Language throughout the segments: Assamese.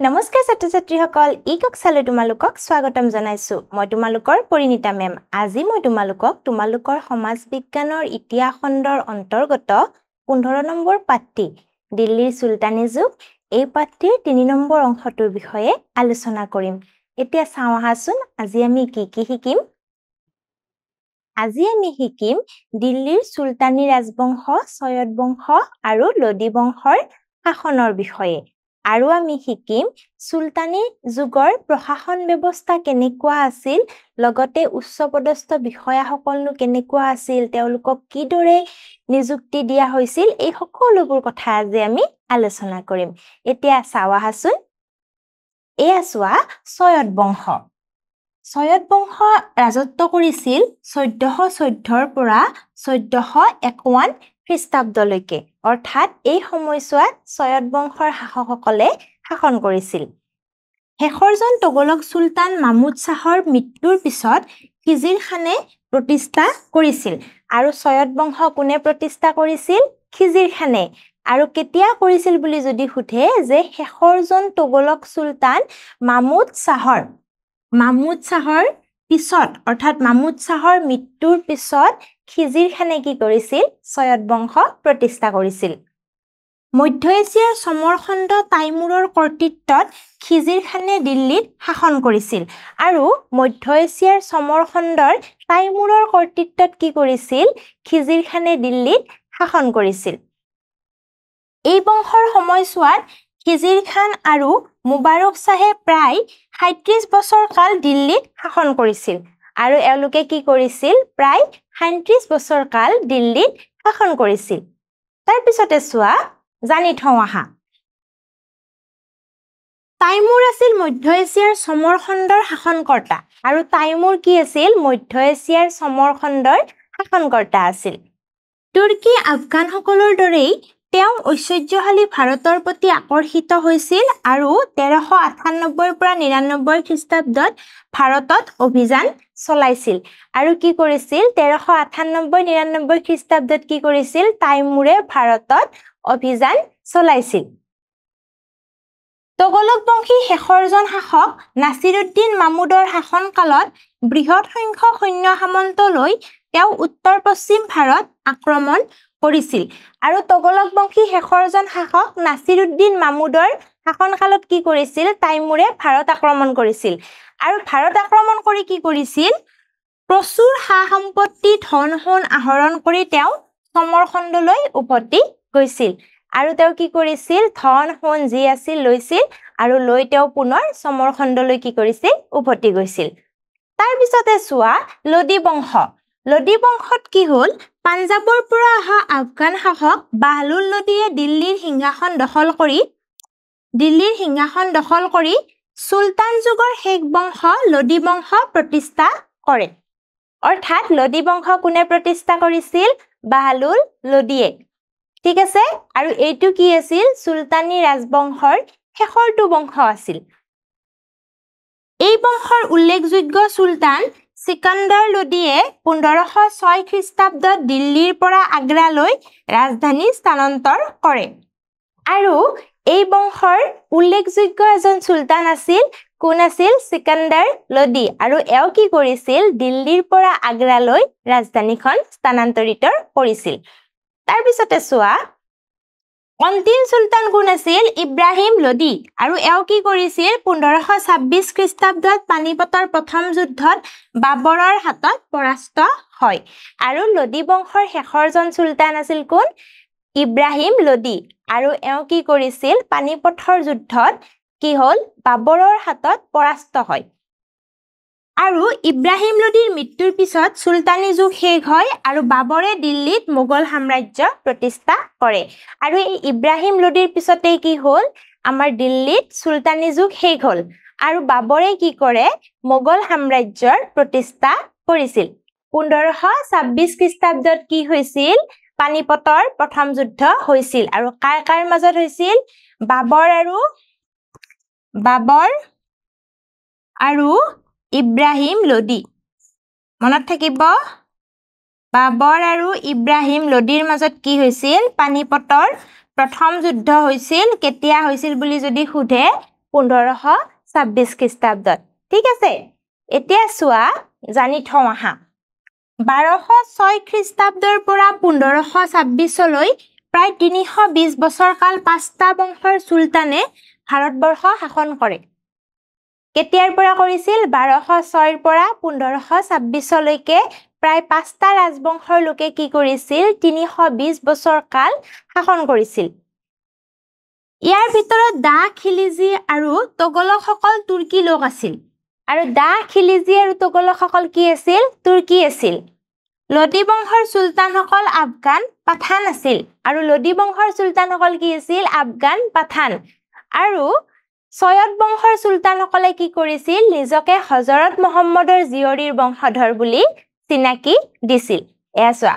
নমস্কাৰ ছাত্ৰ-ছাত্ৰীসকল ই কক্ষালৈ তোমালোকক স্বাগতম জনাইছো মই তোমালোকৰ পৰিণীতা মেম আজি মই তোমালোকৰ সমাজ বিজ্ঞানৰ ইতিহাস খণ্ডৰ অন্তৰ্গত 15 নম্বৰ পাঠটি দিল্লীৰ সুলতানী যুগ এই পাঠটিৰ 3 নম্বৰ অংশটোৰ বিষয়ে আলোচনা কৰিম এতিয়া চাও আহাচোন আজি আমি কি শিকিম আজি আমি শিকিম দিল্লীৰ সুলতানী ৰাজবংশ সৈয়দ বংশ আৰু লোদী বংশৰ শাসনৰ বিষয়ে আৰু আমি শিকিম সুলতানী যুগৰ প্ৰশাসন ব্যৱস্থা কেনেকুৱা আছিল লগতে উচ্চপদস্থ বিষয়াসকলনো কেনেকুৱা আছিল তেওঁলোকক কিদৰে নিযুক্তি দিয়া হৈছিল এই সকলোবোৰ কথা আজি আমি আলোচনা কৰিম এতিয়া চাও আহাচোন এয়া চোৱা সৈয়দ বংশ ৰাজত্ব কৰিছিল 1414 ৰ পৰা 1451 খ্ৰীষ্টাব্দলৈকে অৰ্থাৎ এই সময়ছোৱাত সৈয়দ বংশৰ শাসকসকলে শাসন কৰিছিল শেষৰজন তোগলক সুলতান মামুদ শাহৰ মৃত্যুৰ পিছত খিজিৰ খানে প্ৰতিষ্ঠা কৰিছিল আৰু সৈয়দ বংশ কোনে প্ৰতিষ্ঠা কৰিছিল খিজিৰ খানে আৰু কেতিয়া কৰিছিল বুলি যদি সুধে যে শেষৰজন তোগলক সুলতান মামুদ শাহৰ পিছত অৰ্থাৎ মামুদ শাহৰ মৃত্যুৰ পিছত খিজিৰ খানে কি কৰিছিল সৈয়দ বংশ প্ৰতিষ্ঠা কৰিছিল মধ্য এছিয়াৰ সমৰখণ্ড তাইমুৰৰ কৰ্তৃত্বত খিজিৰ খানে দিল্লীত শাসন কৰিছিল আৰু মধ্য এছিয়াৰ সমৰখণ্ডৰ তাইমুৰৰ কৰ্তৃত্বত কি কৰিছিল খিজিৰ খানে দিল্লীত শাসন কৰিছিল এই বংশৰ সময়ছোৱাত খিজিৰ খান আৰু মুবাৰক শাহে প্ৰায় 37 বছৰ কাল দিল্লীত শাসন কৰিছিল আৰু এওঁলোকে কি কৰিছিল প্ৰায় 37 বছৰ কাল দিল্লীত শাসন কৰিছিল তাৰ পিছতে চোৱা জানি থওঁ আহা তাইমুৰ আছিল মধ্য এছিয়াৰ সমৰখণ্ডৰ শাসনকৰ্তা আৰু তাইমুৰ কি আছিল মধ্য এছিয়াৰ সমৰখণ্ডৰ শাসনকৰ্তা আছিল তুৰ্কী আফগানসকলৰ দৰেই তেওঁ ঐশ্বৰ্যশালী ভাৰতৰ প্ৰতি আকৰ্ষিত হৈছিল আৰু 1398 পৰা 99 খ্ৰীষ্টাব্দত ভাৰতত অভিযান চলাইছিল আৰু কি কৰিছিল 1398-99 খ্ৰীষ্টাব্দত কি কৰিছিল তাইমুৰে ভাৰতত অভিযান চলাইছিল তোগলক বংশী শেষৰজন শাসক নাছিৰুদ্দিন মামুদৰ শাসনকালত বৃহৎ সংখ্যক সৈন্য সামন্ত লৈ তেওঁ উত্তৰ পশ্চিম ভাৰত আক্ৰমণ কৰিছিল আৰু তোগলক বংশী শেষৰজন শাসক নাছিৰুদ্দিন মামুদৰ শাসনকালত কি কৰিছিল তাইমুৰে ভাৰত আক্ৰমণ কৰিছিল আৰু ভাৰত আক্ৰমণ কৰি কি কৰিছিল প্ৰচুৰ সা-সম্পত্তি ধন-সোণ আহৰণ কৰি তেওঁ সমৰখণ্ডলৈ উভতি গৈছিল আৰু তেওঁ কি কৰিছিল ধন-সোণ যি আছিল লৈছিল আৰু লৈ তেওঁ পুনৰ সমৰখণ্ডলৈ কি কৰিছিল উভতি গৈছিল তাৰ পিছতে চোৱা লোদী বংশত কি হ'ল পাঞ্জাবৰ পৰা অহা আফগান শাসক বাহলুল লোদীয়ে দিল্লীৰ সিংহাসন দখল কৰি সুলতান যুগৰ শেষ বংশ লোদী বংশ প্ৰতিষ্ঠা কৰে অৰ্থাৎ লোদী বংশ কোনে প্ৰতিষ্ঠা কৰিছিল বাহলুল লোদীয়ে ঠিক আছে আৰু এইটো কি আছিল সুলতানী ৰাজবংশৰ শেষৰটো বংশ আছিল এই বংশৰ উল্লেখযোগ্য সুলতান সিকান্দাৰ লোদীয়ে 1506 খ্ৰীষ্টাব্দত দিল্লীৰ পৰা আগ্ৰালৈ ৰাজধানী স্থানান্তৰ কৰে আৰু এই বংশৰ উল্লেখযোগ্য এজন সুলতান আছিল কোন আছিল সিকান্দাৰ লোদী আৰু এও কি কৰিছিল দিল্লীৰ পৰা আগ্ৰালৈ ৰাজধানীখন স্থানান্তৰিত কৰিছিল তাৰ পিছতে চোৱা অন্তিম সুলতান কোন আছিল ইব্ৰাহিম লোদী আৰু এও কি কৰিছিল 1526 খ্ৰীষ্টাব্দত পানিপতৰ প্ৰথম যুদ্ধত বাবৰৰ হাতত পৰাস্ত হয় আৰু লোদী বংশৰ শেষৰজন সুলতান আছিল কোন ইব্ৰাহিম লোদী আৰু এও কি কৰিছিল পানিপথৰ যুদ্ধত কি হ'ল বাবৰৰ হাতত পৰাস্ত হয় আৰু ইব্ৰাহিম লোদীৰ মৃত্যুৰ পিছত সুলতানী যুগ শেষ হয় আৰু বাবৰে দিল্লীত মোগল সাম্ৰাজ্য প্ৰতিষ্ঠা কৰে আৰু এই ইব্ৰাহিম লোদীৰ পিছতে কি হ'ল আমাৰ দিল্লীত সুলতানী যুগ শেষ হ'ল আৰু বাবৰে কি কৰে মোগল সাম্ৰাজ্যৰ প্ৰতিষ্ঠা কৰিছিল 1526 খ্ৰীষ্টাব্দত কি হৈছিল পানিপতৰ প্ৰথম যুদ্ধ হৈছিল আৰু কাৰ মাজত হৈছিল বাবৰ আৰু ইব্ৰাহিম লোদী মনত থাকিব বাবৰ আৰু ইব্ৰাহিম লোদীৰ মাজত কি হৈছিল পানিপতৰ প্ৰথম যুদ্ধ হৈছিল কেতিয়া হৈছিল বুলি যদি সুধে 1526 খ্ৰীষ্টাব্দত ঠিক আছে এতিয়া চোৱা জানি থওঁ আহা 1206 খ্ৰীষ্টাব্দৰ পৰা 1526 লৈ প্ৰায় 320 বছৰ কাল পাঁচটা বংশৰ সুলতানে ভাৰতবৰ্ষ শাসন কৰে কেতিয়াৰ পৰা কৰিছিল 1206 ৰ পৰা 1526 লৈকে প্ৰায় পাঁচটা ৰাজবংশৰ লোকে কি কৰিছিল 320 বছৰ কাল শাসন কৰিছিল ইয়াৰ ভিতৰত দা খিলিজি আৰু তোগলকসকল তুৰ্কী লোক আছিল আৰু দা খিলিজি আৰু তোগলকসকল কি আছিল তুৰ্কী আছিল লোদী বংশৰ সুলতানসকল আফগান পাঠান আছিল আৰু লোদী বংশৰ সুলতানসকল কি আছিল আফগান পাঠান আৰু সৈয়দ বংশৰ সুলতানসকলে কি কৰিছিল নিজকে হযৰত মুহাম্মদৰ জীয়ৰীৰ বংশধৰ বুলি চিনাকি দিছিল এয়া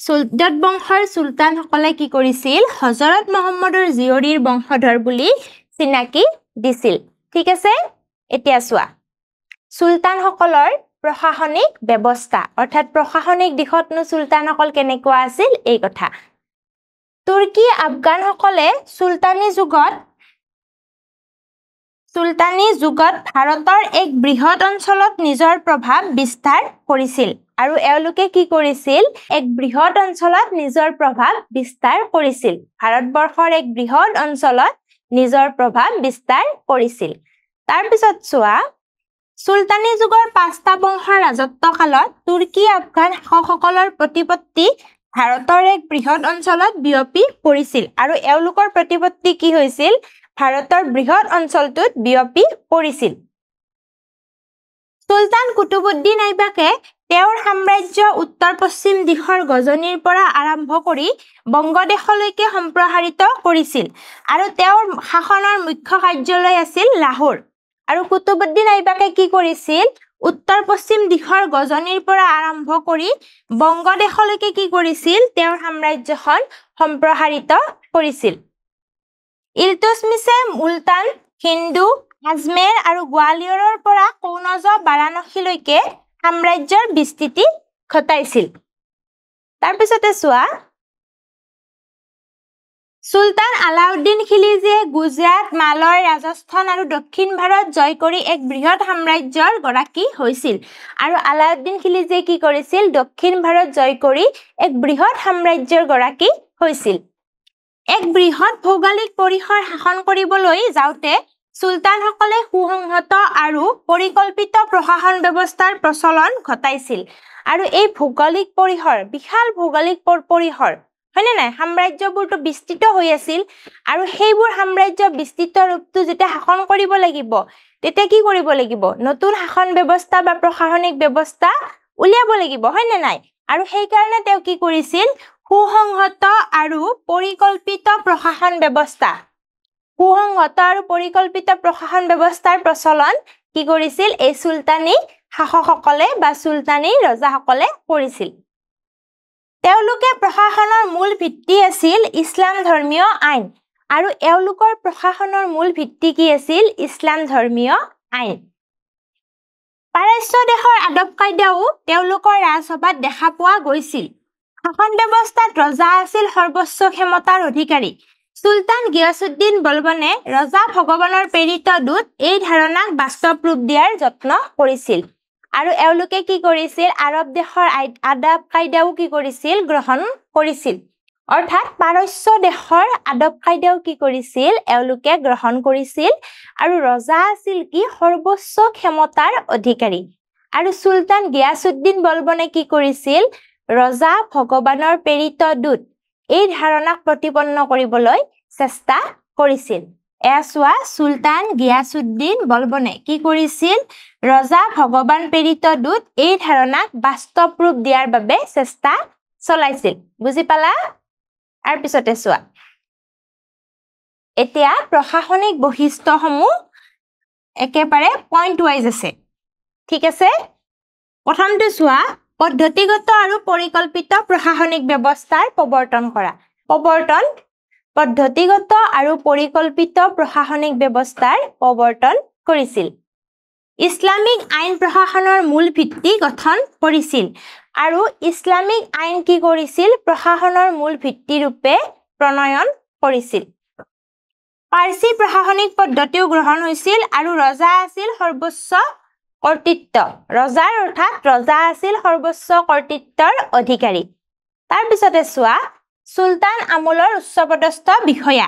সৈয়দ বংশৰ সুলতানসকলে কি কৰিছিল হযৰত মুহাম্মদৰ জীয়ৰীৰ বংশধৰ বুলি চিনাকি দিছিল ঠিক আছে এতিয়া চোৱা সুলতানসকলৰ প্ৰশাসনিক ব্যৱস্থা অৰ্থাৎ প্ৰশাসনিক দিশতনো সুলতানসকল কেনেকুৱা আছিল এই কথা তুৰ্কী আফগানসকলে সুলতানী যুগত ভাৰতৰ এক বৃহৎ অঞ্চলত নিজৰ প্ৰভাৱ বিস্তাৰ কৰিছিল আৰু এওঁলোকে কি কৰিছিল এক বৃহৎ অঞ্চলত নিজৰ প্ৰভাৱ বিস্তাৰ কৰিছিল ভাৰতবৰ্ষৰ এক বৃহৎ অঞ্চলত নিজৰ প্ৰভাৱ বিস্তাৰ কৰিছিল তাৰ পিছত চোৱা সুলতানী যুগৰ পাঁচটা বংশৰ ৰাজত্ব কালত তুৰ্কী আফগান শাসকসকলৰ প্ৰতিপত্তি ভাৰতৰ এক বৃহৎ অঞ্চলত বিয়পি পৰিছিল আৰু এওঁলোকৰ প্ৰতিপত্তি কি হৈছিল ভাৰতৰ বৃহৎ অঞ্চলটোত বিয়পি পৰিছিল সুলতান কুতুবুদ্দিন আইবাকে তেওঁৰ সাম্ৰাজ্য উত্তৰ পশ্চিম দিশৰ গজনীৰ পৰা আৰম্ভ কৰি বংগদেশলৈকে সম্প্ৰসাৰিত কৰিছিল আৰু তেওঁৰ শাসনৰ মুখ্য কাৰ্যালয় আছিল লাহোৰ আৰু কুতুবুদ্দিন আইবাকে কি কৰিছিল উত্তৰ পশ্চিম দিশৰ গজনীৰ পৰা আৰম্ভ কৰি বংগদেশলৈকে কি কৰিছিল তেওঁৰ সাম্ৰাজ্যখন সম্প্ৰসাৰিত কৰিছিল ইলতুৎমিছে মুলতান হিন্দু আজমেৰ আৰু গোৱালিয়ৰৰ পৰা কনৌজ বাৰাণসীলৈকে সাম্ৰাজ্যৰ বিস্তৃতি ঘটাইছিল তাৰ পিছতে চোৱা সুলতান আলাউদ্দিন খিলজীয়ে গুজৰাট মালয় ৰাজস্থান আৰু দক্ষিণ ভাৰত জয় কৰি এক বৃহৎ সাম্ৰাজ্যৰ গৰাকী হৈছিল আৰু আলাউদ্দিন খিলজীয়ে কি কৰিছিল দক্ষিণ ভাৰত জয় কৰি এক বৃহৎ সাম্ৰাজ্যৰ গৰাকী হৈছিল এক বৃহৎ ভৌগোলিক পৰিসৰ শাসন কৰিবলৈ যাওঁতে সুলতানসকলে সুসংহত আৰু পৰিকল্পিত প্ৰশাসন ব্যৱস্থাৰ প্ৰচলন ঘটাইছিল আৰু এই ভৌগোলিক পৰিসৰ বিশাল ভৌগোলিক পৰিসৰ হয়নে নাই সাম্ৰাজ্যবোৰটো বিস্তৃত হৈ আছিল আৰু সেইবোৰ সাম্ৰাজ্য বিস্তৃত ৰূপটো যেতিয়া শাসন কৰিব লাগিব তেতিয়া কি কৰিব লাগিব নতুন শাসন ব্যৱস্থা বা প্ৰশাসনিক ব্যৱস্থা উলিয়াব লাগিব হয়নে নাই আৰু সেই কাৰণে তেওঁ কি কৰিছিল সুসংহত আৰু পৰিকল্পিত প্ৰশাসন ব্যৱস্থাৰ প্ৰচলন কি কৰিছিল এই সুলতানী শাসকসকলে বা সুলতানী ৰজাসকলে কৰিছিল তেওঁলোকে প্ৰশাসনৰ মূল ভিত্তি আছিল ইছলাম ধৰ্মীয় আইন আৰু এওঁলোকৰ প্ৰশাসনৰ মূল ভিত্তি কি আছিল ইছলাম ধৰ্মীয় আইন পাৰস্য দেশৰ আদব কায়দাও তেওঁলোকৰ ৰাজসভাত দেখা পোৱা গৈছিল শাসন ব্যৱস্থাত ৰজা আছিল সৰ্বোচ্চ ক্ষমতাৰ অধিকাৰী সুলতান গিয়াছুদ্দিন বলবনে ৰজা ভগৱানৰ প্ৰেৰিত দূত এই ধাৰণাক বাস্তৱ ৰূপ দিয়াৰ যত্ন কৰিছিল আৰু এওঁলোকে কি কৰিছিল আৰব দেশৰ আদব কায়দাও কি কৰিছিল গ্ৰহণ কৰিছিল অৰ্থাৎ পাৰস্য দেশৰ আদব কায়দাও কি কৰিছিল এওঁলোকে গ্ৰহণ কৰিছিল আৰু ৰজা আছিল কি সৰ্বোচ্চ ক্ষমতাৰ অধিকাৰী আৰু সুলতান গিয়াছুদ্দিন বলবনে কি কৰিছিল ৰজা ভগৱানৰ প্ৰেৰিত দূত এই ধাৰণাক প্ৰতিপন্ন কৰিবলৈ চেষ্টা কৰিছিল এয়া চোৱা সুলতান গিয়াছুদ্দিন বলবনে কি কৰিছিল ৰজা ভগৱান প্ৰেৰিত দূত এই ধাৰণাক বাস্তৱ ৰূপ দিয়াৰ বাবে চেষ্টা চলাইছিল বুজি পালা আৰু পিছতে চোৱা এতিয়া প্ৰশাসনিক বৈশিষ্ট্যসমূহ একেবাৰে পইণ্ট ৱাইজ আছে ঠিক আছে প্ৰথমটো চোৱা পদ্ধতিগত আৰু পৰিকল্পিত প্ৰশাসনিক ব্যৱস্থাৰ প্ৰৱৰ্তন কৰা পদ্ধতিগত আৰু পৰিকল্পিত প্ৰশাসনিক ব্যৱস্থাৰ প্ৰৱৰ্তন কৰিছিল ইছলামিক আইন প্ৰশাসনৰ মূল ভিত্তি গঠন কৰিছিল আৰু ইছলামিক আইন কি কৰিছিল প্ৰশাসনৰ মূল ভিত্তি ৰূপে প্ৰণয়ন কৰিছিল পাৰ্চী প্ৰশাসনিক পদ্ধতিও গ্ৰহণ হৈছিল আৰু ৰজা আছিল সৰ্বোচ্চ কৰ্তৃত্ব ৰজাৰ অৰ্থাৎ ৰজা আছিল সৰ্বোচ্চ কৰ্তৃত্বৰ অধিকাৰী তাৰ পিছতে চোৱা সুলতান আমলৰ উচ্চপদস্থ বিষয়া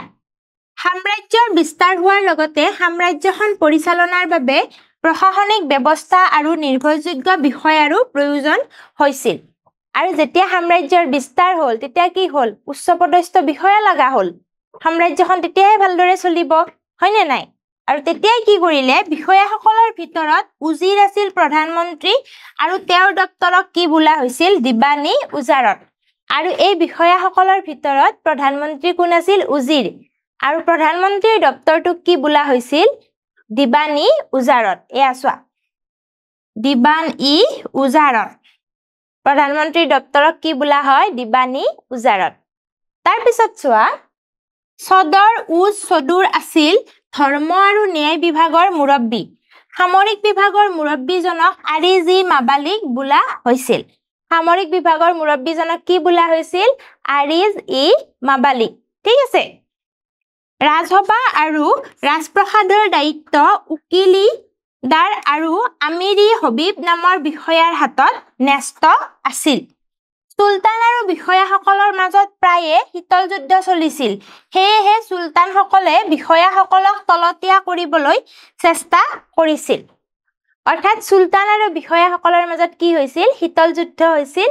সাম্ৰাজ্যৰ বিস্তাৰ হোৱাৰ লগতে সাম্ৰাজ্যখন পৰিচালনাৰ বাবে প্ৰশাসনিক ব্যৱস্থা আৰু নিৰ্ভৰযোগ্য বিষয়াৰো প্ৰয়োজন হৈছিল আৰু যেতিয়া সাম্ৰাজ্যৰ বিস্তাৰ হ'ল তেতিয়া কি হ'ল উচ্চপদস্থ বিষয়া লগা হ'ল সাম্ৰাজ্যখন তেতিয়াহে ভালদৰে চলিব হয়নে নাই আৰু তেতিয়াই কি কৰিলে বিষয়াসকলৰ ভিতৰত উজিৰ আছিল প্ৰধানমন্ত্ৰী আৰু তেওঁৰ দপ্তৰক কি বোলা হৈছিল দিবানী উজাৰত আৰু এই বিষয়াসকলৰ ভিতৰত প্ৰধানমন্ত্ৰী কোন আছিল উজিৰ আৰু প্ৰধানমন্ত্ৰীৰ দপ্তৰটোক কি বোলা হৈছিল দিবানী উজাৰত এয়া চোৱা দিবানী উজাৰত প্ৰধানমন্ত্ৰীৰ দপ্তৰক কি বোলা হয় দিবানী উজাৰত তাৰ পিছত চোৱা সদৰ উজ সদুৰ আছিল ধৰ্ম আৰু ন্যায় বিভাগৰ মুৰব্বী সামৰিক বিভাগৰ মুৰব্বীজনক আৰিজি মাবালিক বোলা হৈছিল সামৰিক বিভাগৰ মুৰব্বীজনক কি বোলা হৈছিল আৰিজ-ই মাবালিক ঠিক আছে ৰাজসভা আৰু ৰাজপ্ৰসাদৰ দায়িত্ব উকিলিদাৰ আৰু আমিৰি হবিব নামৰ বিষয়াৰ হাতত ন্যস্ত আছিল সুলতান আৰু বিষয়াসকলৰ মাজত প্ৰায়ে শীতল যুদ্ধ চলিছিল সেয়েহে সুলতানসকলে বিষয়াসকলক তলতীয়া কৰিবলৈ চেষ্টা কৰিছিল অৰ্থাৎ সুলতান আৰু বিষয়াসকলৰ মাজত কি হৈছিল শীতল যুদ্ধ হৈছিল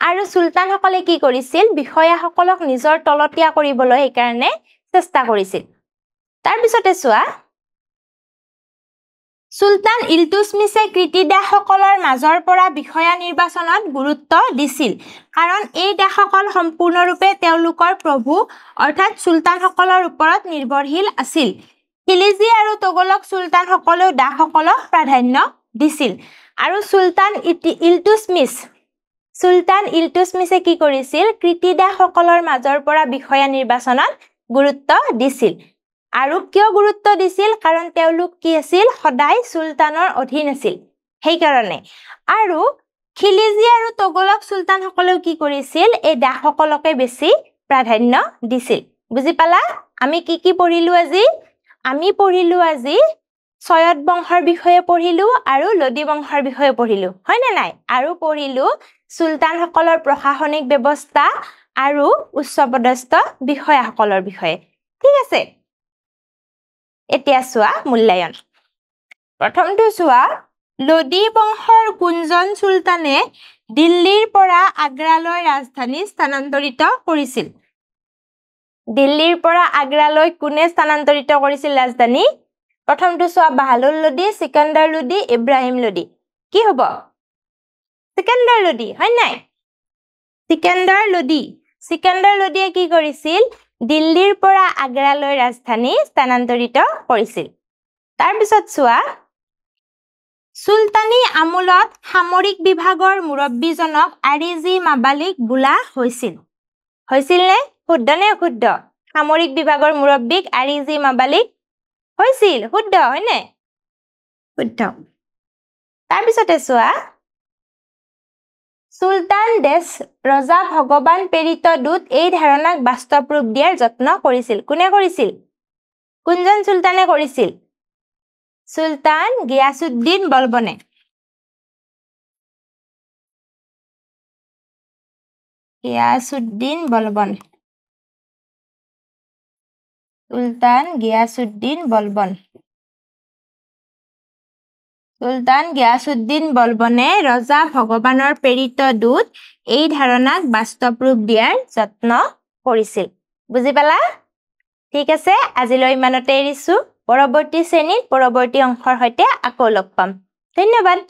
আৰু সুলতানসকলে কি কৰিছিল বিষয়াসকলক নিজৰ তলতীয়া কৰিবলৈ সেইকাৰণে চেষ্টা কৰিছিল তাৰ পিছতে চোৱা সুলতান ইলতুৎমিছে কৃতিদাসসকলৰ মাজৰ পৰা বিষয়া নিৰ্বাচনত গুৰুত্ব দিছিল কাৰণ এই দাসসকল সম্পূৰ্ণৰূপে তেওঁলোকৰ প্ৰভু অৰ্থাৎ সুলতানসকলৰ ওপৰত নিৰ্ভৰশীল আছিল খিলিজি আৰু তোগলক সুলতানসকলেও দাসসকলক প্ৰাধান্য দিছিল আৰু সুলতান ইলতুৎমিছে কি কৰিছিল কৃতিদাসসকলৰ মাজৰ পৰা বিষয়া নিৰ্বাচনত গুৰুত্ব দিছিল আৰু কিয় গুৰুত্ব দিছিল কাৰণ তেওঁলোক কি আছিল সদায় সুলতানৰ অধীন আছিল সেইকাৰণে আৰু খিলিজি আৰু তোগলক সুলতানসকলেও কি কৰিছিল এই দাসসকলকে বেছি প্ৰাধান্য দিছিল বুজি পালা আমি কি পঢ়িলো আজি আমি পঢ়িলো আজি সৈয়দ বংশৰ বিষয়ে পঢ়িলো আৰু লোদী বংশৰ বিষয়ে পঢ়িলো হয় না নাই আৰু পঢ়িলো সুলতানসকলৰ প্ৰশাসনিক ব্যৱস্থা আৰু উচ্চপদস্থ বিষয়াসকলৰ বিষয়ে ঠিক আছে এতিয়া চোৱা মূল্যায়ন প্ৰথমটো চোৱা লোদী বংশৰ কোনজন সুলতানে দিল্লীৰ পৰা আগ্ৰালৈ ৰাজধানী স্থানান্তৰিত কৰিছিল দিল্লীৰ পৰা আগ্ৰালৈ কোনে স্থানান্তৰিত কৰিছিল ৰাজধানী প্ৰথমটো চোৱা বাহাদুৰ লোদী সিকান্দাৰ লোদী ইব্ৰাহিম লোদী কি হ'ব সিকান্দাৰ লোদী হয় নাই সিকান্দাৰ লোদীয়ে কি কৰিছিল দিল্লীৰ পৰা আগ্ৰালৈ ৰাজধানী স্থানান্তৰিত কৰিছিল তাৰ পিছত চোৱা সুলতানী আমলত সামৰিক বিভাগৰ মুৰব্বীজনক আৰিজি মাবালিক বোলা হৈছিল নে শুদ্ধ নে অশুদ্ধ সামৰিক বিভাগৰ মুৰব্বীক আৰিজি মাবালিক হৈছিল শুদ্ধ হয়নে শুদ্ধ তাৰ পিছতে চোৱা সুলতান দেশ ৰজা ভগৱান প্ৰেৰিত দূত এই ধাৰণাক বাস্তৱ ৰূপ দিয়াৰ যত্ন কৰিছিল কোনে কৰিছিল কোনজন সুলতানে কৰিছিল সুলতান গিয়াসুদ্দিন বলবনে সুলতান গিয়াসুদ্দিন বলবনে ৰজা ভগৱানৰ প্ৰেৰিত দূত এই ধাৰণাক বাস্তৱ ৰূপ দিয়াৰ যত্ন কৰিছিল বুজি পালা ঠিক আছে আজিলৈ ইমানতে এৰিছো পৰৱৰ্তী শ্ৰেণীত পৰৱৰ্তী অংশৰ সৈতে আকৌ লগ পাম ধন্যবাদ